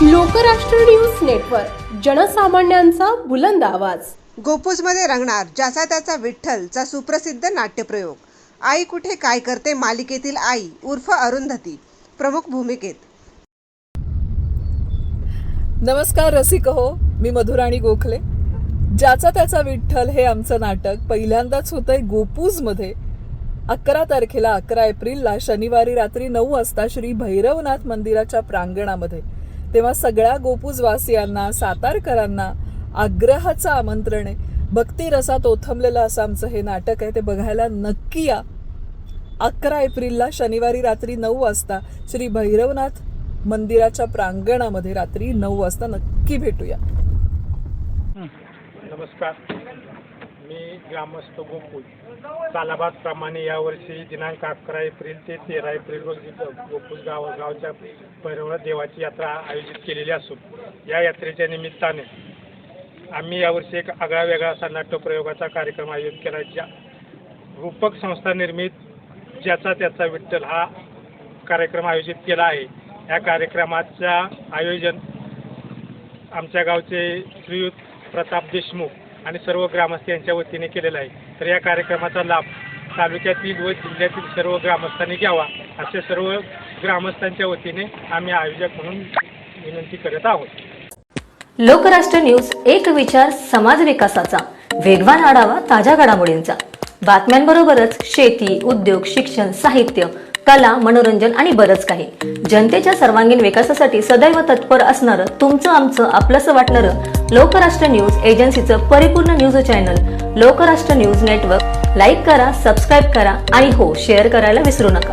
Lokrashtra news network, जनसामान्यांचा बुलंद आवाज. गोपूजमध्ये रंगणार ज्याचा त्याचा विठ्ठलचा सुप्रसिद्ध नाट्यप्रयोग. आई कुठे काय करते मालिकेतील आई उर्फ अरुंधती प्रमुख भूमिकेत. नमस्कार रसिक हो, मी मधुराणी गोखले. ज्याचा त्याचा विठ्ठल हे आमचं नाटक पहिल्यांदाच होतंय गोपूजमध्ये. 11 तारखेला 11 एप्रिलला शनिवारी रात्री 9 वाजता श्री भैरवनाथ मंदिराच्या प्रांगणामध्ये. तेव्हा सगळ्या गोपूजवासियांना, सातारकरांना आग्रहाचं आमंत्रण आहे. भक्ती रसात ओथंबलेलं असं आमचं हे नाटक आहे, ते बघायला नक्की या. 11 एप्रिलला शनिवारी रात्री 9 वाजता श्री भैरवनाथ मंदिराच्या प्रांगणामध्ये रात्री 9 वाजता नक्की भेटूया. नमस्कार, मी ग्रामस्थ गोकुळ. सालाबादप्रमाणे यावर्षी दिनांक 11 एप्रिल ते 13 एप्रिल रोजी गोकुळ गावच्या भैरवनाथ देवाची यात्रा आयोजित केलेली असून या यात्रेच्या निमित्ताने आम्ही यावर्षी एक आगळा वेगळा असा नाट्यप्रयोगाचा कार्यक्रम आयोजित केला. ज्या रूपक संस्था निर्मित ज्याचा त्याचा विठ्ठल हा कार्यक्रम आयोजित केला आहे. या कार्यक्रमाचा आयोजन आमच्या गावचे श्रीयुत प्रताप देशमुख आणि सर्व ग्रामस्थ यांच्या वतीने केलेला आहे. तर या कार्यक्रमाचा लाभ तालुक्यातील व जिल्ह्यातील सर्व ग्रामस्थांनी घ्यावा असे सर्व ग्रामस्थांच्या वतीने आम्ही आयोजक म्हणून विनंती करत आहोत. लोकराष्ट्र न्यूज, एक विचार समाज विकासाचा, वेगवान आढावा ताज्या घडामोडींचा. बातम्यांबरोबरच शेती, उद्योग, शिक्षण, साहित्य, कला, मनोरंजन आणि बरंच काही. जनतेच्या सर्वांगीण विकासासाठी सदैव तत्पर असणारं, तुमचं आमचं आपलंसं वाटणारं लोकराष्ट्र न्यूज एजन्सीचं परिपूर्ण news channel Lokrashtra news network. Like करा, सबस्क्राईब करा आणि हो, शेअर करायला विसरू नका.